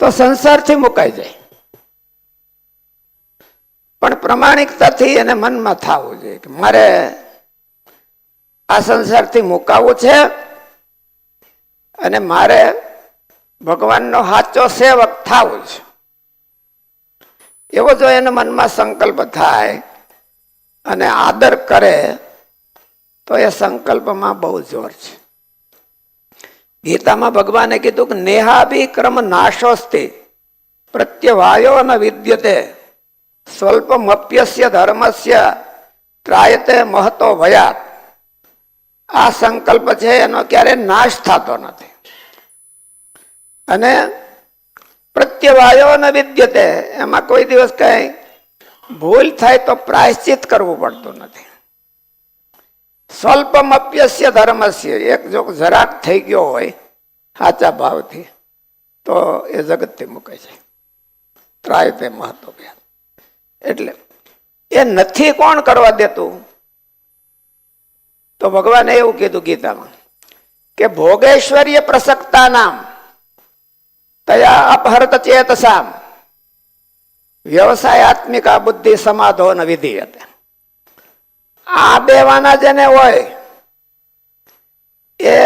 તો સંસારથી મુકાઈ જાય. પણ પ્રમાણિકતાથી એને મનમાં થવું જોઈએ કે મારે આ સંસારથી મુકાવવું છે અને મારે ભગવાનનો સાચો સેવક થવું છે. એવો જો એના મનમાં સંકલ્પ થાય અને આદર કરે તો એ સંકલ્પમાં બહુ જોર છે. ગીતામાં ભગવાને કીધું કે નેહાભિક્રમ નાશોસ્તિ પ્રત્યવાયો ન વિદ્યતે સ્વલ્પમપ્યસ્ય ધર્મસ્ય ત્રાયતે મહતો ભયાત. આ સંકલ્પ છે એનો ક્યારે નાશ થતો નથી. અને પ્રત્યવાયો ન વિદ્યતે, એમાં કોઈ દિવસ કઈ ભૂલ થાય તો પ્રાયશ્ચિત કરવું પડતું નથી. સ્વલ્પમપ્યસ્ય ધર્મસ્ય, એક જો જરાક થઈ ગયો હોય સાચા ભાવથી તો એ જગતથી મુકાઈ જાય. ત્રાયતે મહતો ભયાત. એટલે એ નથી કોણ કરવા દેતું? તો ભગવાને એવું કીધું ગીતામાં કે ભોગેશ્વર્ય પ્રસક્તા નામ તયા અપહરત ચેતસામ વ્યવસાયાત્મિકા બુદ્ધિ સમાધો ન વિધીયતે. આ દેવાના જેને હોય એ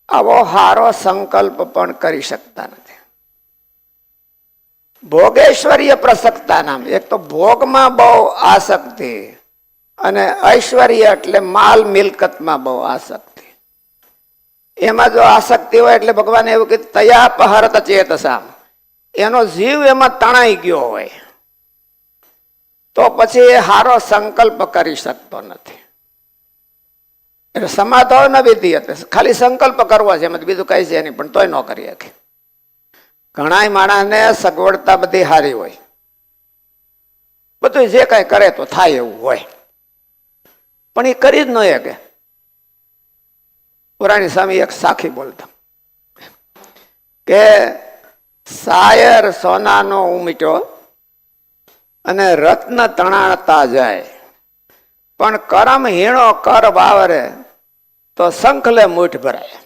આવો હારો સંકલ્પ પણ કરી શકતા નથી. ભોગેશ્વર્ય પ્રસક્તા નામ, એક તો ભોગમાં બહુ આસક્તિ અને ઐશ્વર્ય એટલે માલ મિલકતમાં બહુ આસક્તિ. એમાં જો આસક્તિ હોય એટલે ભગવાને એવું કીધું તયાપહરત ચેતસામ, એનો જીવ એમાં તણાઈ ગયો હોય તો પછી એ હારો સંકલ્પ કરી શકતો નથી. એટલે સમાધાન ન વિધિ હતી, ખાલી સંકલ્પ કરવો છે એમાં બીજું કઈ છે નહીં, પણ તોય ન કરી શકે. ઘણા માણસને સગવડતા બધી હારી હોય, બધું જે કઈ કરે તો થાય એવું હોય, પણ એ કરી જ ન શકે. પુરાણી સ્વામી એક સાખી બોલતા કે શાયર સોનાનો ઉમટ્યો અને રત્ન તણાતા જાય, પણ કરમ હીણો કર વાવરે તો શંખલે મૂઠ ભરાય.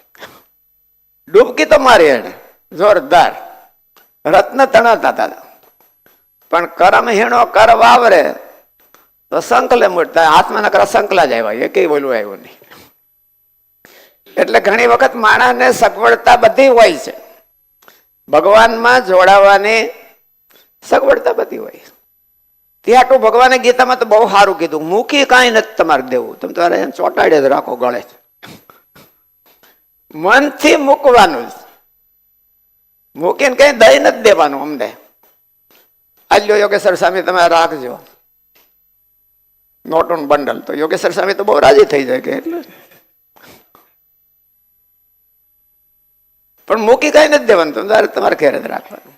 ડૂબકી તો મારી એને જોરદાર, રત્ન તણાતા હતા, પણ કરમ હીણો કર વાવરે તો શંખલે મૂઠ થાય. હાથમાં નકરા શંખલા જ આવ્યા, એ કઈ બોલવું આવ્યું નહીં. એટલે ઘણી વખત માણસને સગવડતા બધી હોય છે, ભગવાનમાં જોડાવાની સગવડતા બધી હોય. ત્યાં તો ભગવાને ગીતામાં તો બહુ સારું કીધું, મૂકી કાંઈ નથી તમારે દેવું, તમે તમારે ચોટાડે જ રાખો ગળે. મનથી મૂકવાનું, મૂકીને કઈ દઈ નથી દેવાનું. અમને આલ્યો યોગેશ્વર સ્વામી તમે રાખજો નોટોન બંડલ, તો યોગેશ્વર સ્વામી તો બહુ રાજી થઈ જાય કે એટલે, પણ મૂકી કઈ નથી દેવાનું, તમે તમારે ઘેર જ રાખવાનું.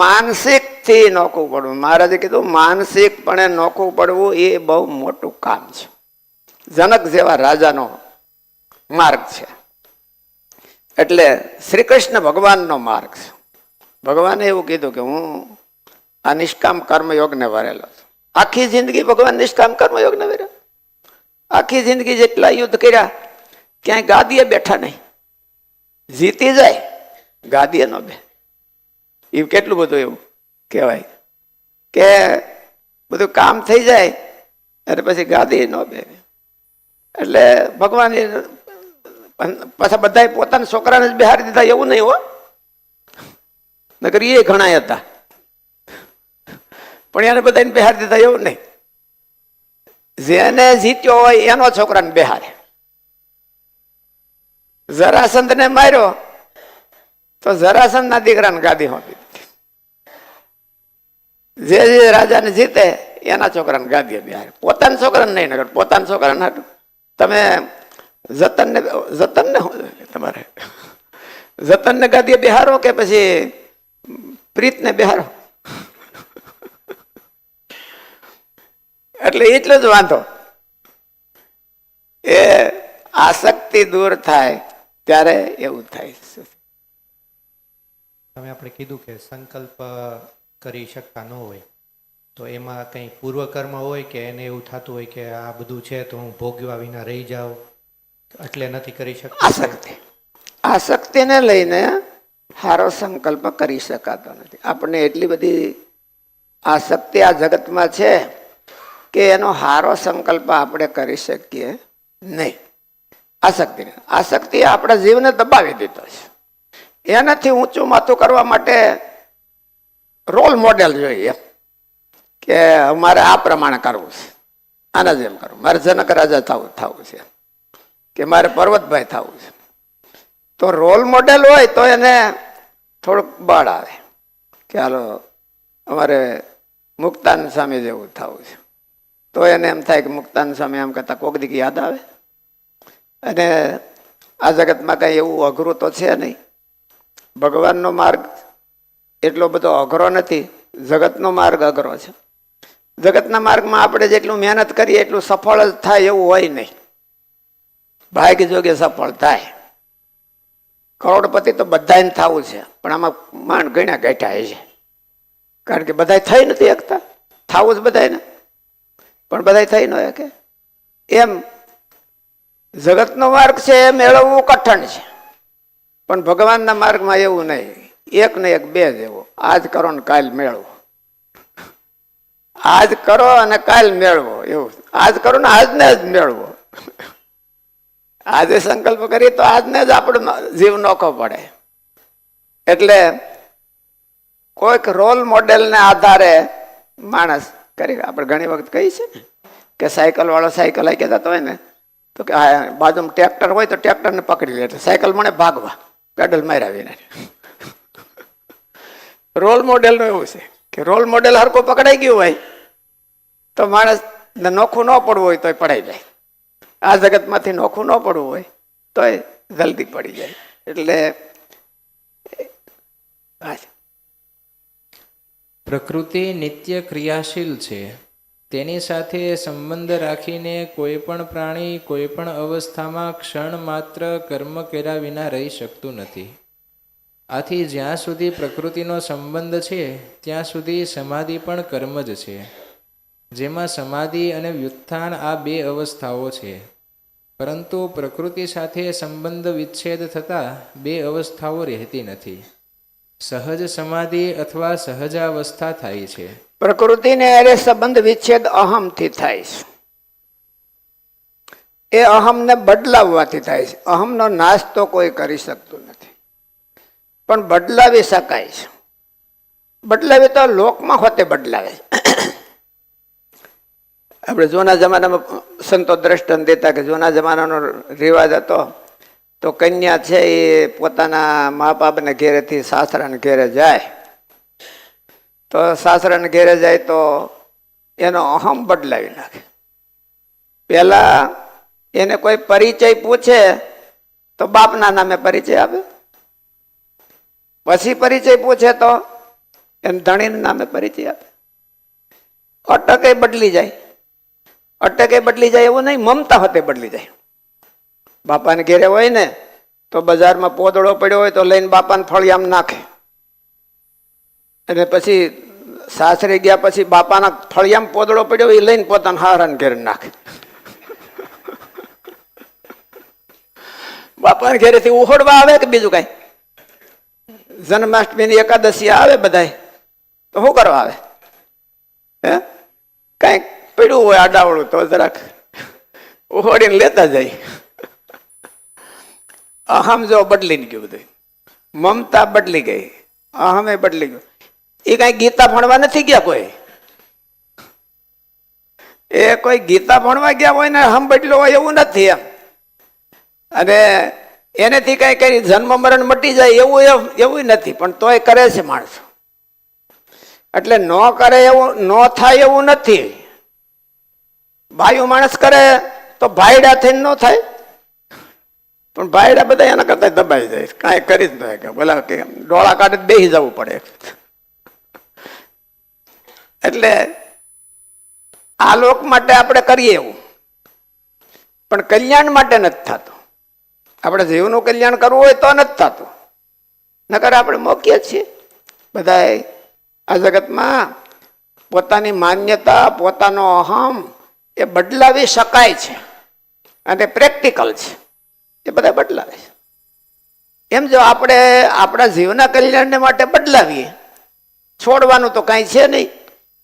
માનસિક થી નોખું પડવું, મહારાજે કીધું માનસિકપણે નોખું પડવું એ બહુ મોટું કામ છે. જનક જેવા રાજાનો માર્ગ છે, એટલે શ્રી કૃષ્ણ ભગવાનનો માર્ગ છે. ભગવાને એવું કીધું કે હું આ નિષ્કામ કર્મયોગને વરેલો છું. આખી જિંદગી ભગવાન નિષ્કામ કર્મયોગને વરેલો. આખી જિંદગી જેટલા યુદ્ધ કર્યા ક્યાંય ગાદીએ બેઠા નહીં, જીતી જાય ગાદીએ ન બે. એ કેટલું બધું એવું કહેવાય કે બધું કામ થઈ જાય અને પછી ગાદી ન બે. એટલે ભગવાન પાછા બધા પોતાના છોકરાને જ બિહારી દીધા એવું નહીં હો, નકર એ ઘણા હતા, પણ એને બધાને બિહારી દીધા એવું નહીં. જેને જીત્યો હોય એનો છોકરાને બિહારે. જરાસંધ ને માર્યો તો જરાસંધ ના દીકરાને ગાદી હોપી. જે રાજાને જીતે એના છોકરાને ગાદીએ બિહારે, પોતાના છોકરાને નહીં. નગર પોતાના છોકરાને તમે જતન ને તમારે જતન ને ગાદીએ બિહારો કે પછી પ્રીત ને બિહારો. એટલે એટલો જ વાંધો, એ આસક્તિ દૂર થાય ત્યારે એવું થાય. તમે આપણે કીધું કે સંકલ્પ કરી શકતા ન હોય તો એમાં કંઈ પૂર્વકર્મ હોય કે એને એવું થતું હોય કે આ બધું છે તો હું ભોગવા વિના રહી જાઉં એટલે નથી કરી શકતા. આસક્તિને લઈને સારો સંકલ્પ કરી શકાતો નથી. આપણને એટલી બધી આસક્તિ આ જગતમાં છે કે એનો સારો સંકલ્પ આપણે કરી શકીએ નહીં. આસક્તિ આપણા જીવને દબાવી દીધો છે. એનાથી ઊંચું માથું કરવા માટે રોલ મોડેલ જોઈએ કે મારે આ પ્રમાણે કરવું છે, આના જેમ કરવું, મારે જનક રાજા થવું છે કે મારે પર્વતભાઈ થવું છે. તો રોલ મોડેલ હોય તો એને થોડુંક બળ આવે કે હાલો અમારે મુક્તાન સ્વામી જેવું થવું છે. તો એને એમ થાય કે મુક્તાન સ્વામી એમ કરતા કોક દીક યાદ આવે. અને આ જગતમાં કઈ એવું અઘરું તો છે નહીં. ભગવાનનો માર્ગ એટલો બધો અઘરો નથી, જગતનો માર્ગ અઘરો છે. જગતના માર્ગમાં આપણે જેટલું મહેનત કરીએ એટલું સફળ જ થાય એવું હોય નહીં. ભાગ્ય જોગે સફળ થાય. કરોડપતિ તો બધાને થવું છે, પણ આમાં માંડ ગણ્યા ગાંઠ્યા છે. કારણ કે બધા થઈ નથી શકતા. થવું જ બધાને, પણ બધા થઈ ન શકે. એમ જગતનો માર્ગ છે એ મેળવવું કઠણ છે, પણ ભગવાનના માર્ગમાં એવું નહીં. એક ને એક બે જેવો. આજ કરો ને કાલ મેળવો. આજ કરો અને કાલ મેળવો. એવું આજ કરો ને આજને જ મેળવો. આજે સંકલ્પ કરીએ તો આજને જ આપણો જીવ નોખો પડે. એટલે કોઈક રોલ મોડેલને આધારે માણસ કરી. આપણે ઘણી વખત કહી છે ને કે સાયકલ વાળો સાયકલ હાંકી જતો હોય ને તો કે બાજુમાં ટ્રેક્ટર હોય તો ટ્રેક્ટરને પકડી લે એટલે સાયકલ મને ભાગવા પેડલ માર્યા. રોલ મોડેલ નું એવું છે કે રોલ મોડેલ હરકો પકડાઈ ગયું હોય તો માણસ નોખું ન પડવું હોય તોય પડાઈ જાય. આ જગતમાંથી નોખું ન પડવું હોય તોય જલ્દી પડી જાય. એટલે પ્રકૃતિ નિત્ય ક્રિયાશીલ છે. તેની સાથે સંબંધ રાખીને કોઈ પણ પ્રાણી કોઈ પણ અવસ્થામાં ક્ષણ માત્ર કર્મ કર્યા વિના રહી શકતું નથી. આથી જ્યાં સુધી પ્રકૃતિનો સંબંધ છે ત્યાં સુધી સમાધિ પણ કર્મ જ છે, જેમાં સમાધિ અને વ્યુત્થાન આ બે અવસ્થાઓ છે. પરંતુ પ્રકૃતિ સાથે સંબંધ વિચ્છેદ થતાં બે અવસ્થાઓ રહેતી નથી. સહજ સમાધિ અથવા સહજાવસ્થા થાય છે. પ્રકૃતિને અરે સંબંધ વિચ્છેદ અહમથી થાય છે. એ અહમને બદલાવવાથી થાય છે. અહમનો નાશ તો કોઈ કરી શકતું નથી, પણ બદલાવી શકાય છે. બદલાવી તો લોકમાં હોતે બદલાવે છે. આપણે જૂના જમાનામાં સંતો દ્રષ્ટાંત દેતા કે જૂના જમાનાનો રિવાજ હતો તો કન્યા છે એ પોતાના મા બાપને ઘેરેથી સાસરાને ઘેરે જાય તો સાસરાને ઘેરે જાય તો એનો અહમ બદલાવી નાખે. પેલા એને કોઈ પરિચય પૂછે તો બાપના નામે પરિચય આપે, પછી પરિચય પૂછે તો એને ધણીના નામે પરિચય આપે. અટકે બદલી જાય. અટકે બદલી જાય એવું નહીં, મમતા હોતે બદલી જાય. બાપાને ઘેરે હોય ને તો બજારમાં પોદળો પડ્યો હોય તો લઈને બાપાને ફળિયામાં નાખે, અને પછી સાસરે ગયા પછી બાપાના ફળિયામાં પોદળો પડ્યો એ લઈને પોતાના હારાને ઘેરે નાખે. બાપાને ઘેરેથી ઉહોડવા આવે કે બીજું કઈ? જન્માષ્ટમીની એકાદશી આવે બધાય તો શું કરવા આવે? હે કઈક પડ્યું હોય આડાવડું તો જરાક ઉહોડીને લેતા જાય. અહમ જો બદલી ગયું બધું, મમતા બદલી ગઈ, અહમે બદલી ગયું. એ કઈ ગીતા ભણવા નથી ગયા કોઈ. એ કોઈ ગીતા ભણવા ગયા હોય ને અહમ બદલ્યો હોય એવું નથી એમ. અને એનેથી કઈ કઈ જન્મ મરણ મટી જાય એવું નથી, પણ તોય કરે છે માણસો. એટલે ન કરે એવું ન થાય એવું નથી. ભાઈઓ માણસ કરે તો ભાઈડા થઈને ન થાય, પણ ભાઈડા બધા એના કરતા દબાઈ જાય, કાંઈ કરી જ ન શકે. બોલા કે ડોળા કાઢે બેસી જવું પડે. એટલે આ લોક માટે આપણે કરીએ એવું, પણ કલ્યાણ માટે નથી થતું. આપણે જીવનું કલ્યાણ કરવું હોય તો નથી થતું. નકર આપણે મોકીએ છીએ બધા આ જગતમાં. પોતાની માન્યતા, પોતાનો અહમ એ બદલાવી શકાય છે અને પ્રેક્ટિકલ છે. એ બધા બદલાવે છે. એમ જો આપણે આપણા જીવના કલ્યાણને માટે બદલાવીએ, છોડવાનું તો કાંઈ છે નહીં.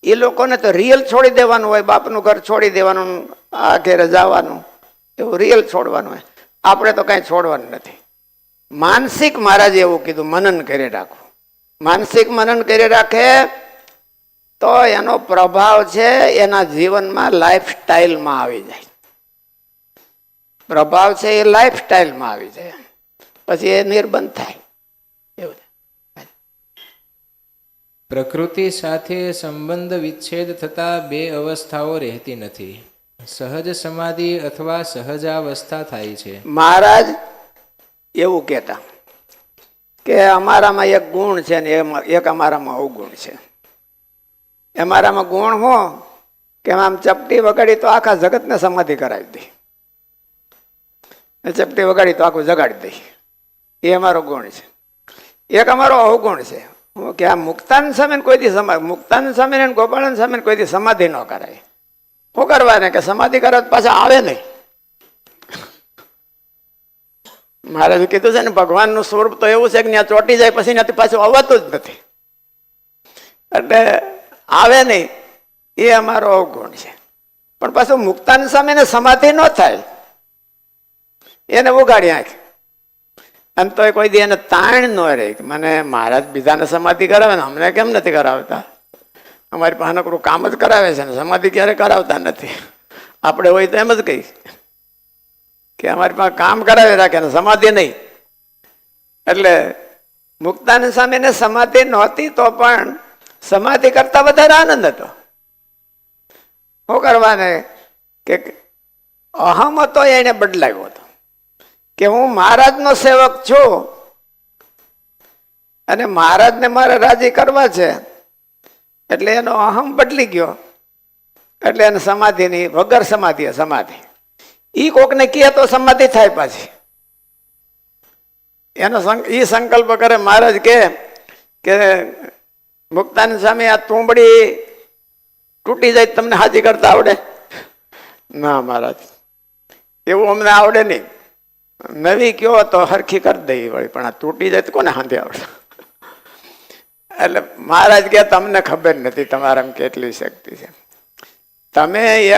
એ લોકોને તો રિયલ છોડી દેવાનું હોય, બાપનું ઘર છોડી દેવાનું, આ ઘેરે જવાનું, એવું રિયલ છોડવાનું હોય. આપણે તો કાંઈ છોડવાનું નથી. માનસિક મહારાજે એવું કીધું, મનન કરી રાખવું. માનસિક મનન કરી રાખે તો એનો પ્રભાવ છે એના જીવનમાં લાઈફ સ્ટાઈલમાં આવી જાય. પ્રભાવ છે એ લાઈફ સ્ટાઈલમાં આવી જાય, પછી એ નિર્બંધ થાય. એવું પ્રકૃતિ સાથે સંબંધ વિચ્છેદ થતા બે અવસ્થાઓ રહેતી નથી. સહજ સમાધિ અથવા સહજાવસ્થા થાય છે. મહારાજ એવું કહેતા કે અમારામાં એક ગુણ છે ને એક અમારામાં અવગુણ છે. અમારામાં ગુણ હું કે આમ ચપટી વગાડી તો આખા જગતને સમાધિ કરાવી દે, ચપટી વગાડી તો આખું જગાડી દે, એ અમારો ગુણ છે. એક અમારો અવગુણ છે કે આ મુક્તાનંદ સ્વામીને કોઈ દી મુક્તાનંદ સ્વામીને ગોપાળાનંદ સ્વામીને કોઈ દી સમાધિ ન કરાય. શું કરવાને કે સમાધિ કરે તો પાછા આવે નહીં. મહારાજે કીધું છે ને, ભગવાનનું સ્વરૂપ તો એવું છે કે ત્યાં ચોટી જાય પછી ત્યાંથી પાછું આવતું જ નથી, એટલે આવે નહીં. એ અમારો અવગુણ છે. પણ પાછું મુક્તાનંદ સ્વામીને સમાધિ ન થાય, એને ઉગાડી આંખ, અને તો કોઈ દી એને તાણ ન રહે કે મને મહારાજ બીજાને સમાધિ કરાવે ને અમને કેમ નથી કરાવતા. અમારી પાસે નકરું કામ જ કરાવે છે ને સમાધિ ક્યારે કરાવતા નથી. આપણે હોય તો એમ જ કહીએ કે અમારી પાસે કામ કરાવી રાખે ને સમાધિ નહીં. એટલે મુક્તાનંદ સ્વામીને સમાધિ નહોતી તો પણ સમાધિ કરતા વધારે આનંદ હતો. શું કરવાને કે અહમ હતો એને બદલાવ્યો હતો કે હું મહારાજનો સેવક છું અને મહારાજને મારે રાજી કરવા છે, એટલે એનો અહમ બદલી ગયો. એટલે એને સમાધિની વગર સમાધિ સમાધિ ઈ કોકને કહે તો સમાધિ થાય પાછી. એનો ઈ સંકલ્પ કરે. મહારાજ કે મુક્તાનંદ સ્વામી આ તુંબડી તૂટી જાય તમને હાજી કરતા આવડે? ના મહારાજ, એવું અમને આવડે નહીં. નવી કયો તો હરખી કરી દઈ વળી, પણ આ તૂટી જાય તો કોને હાંધી આવડે? એટલે મહારાજ કે તમને ખબર નથી તમારામાં કેટલી શક્તિ છે. તમે એક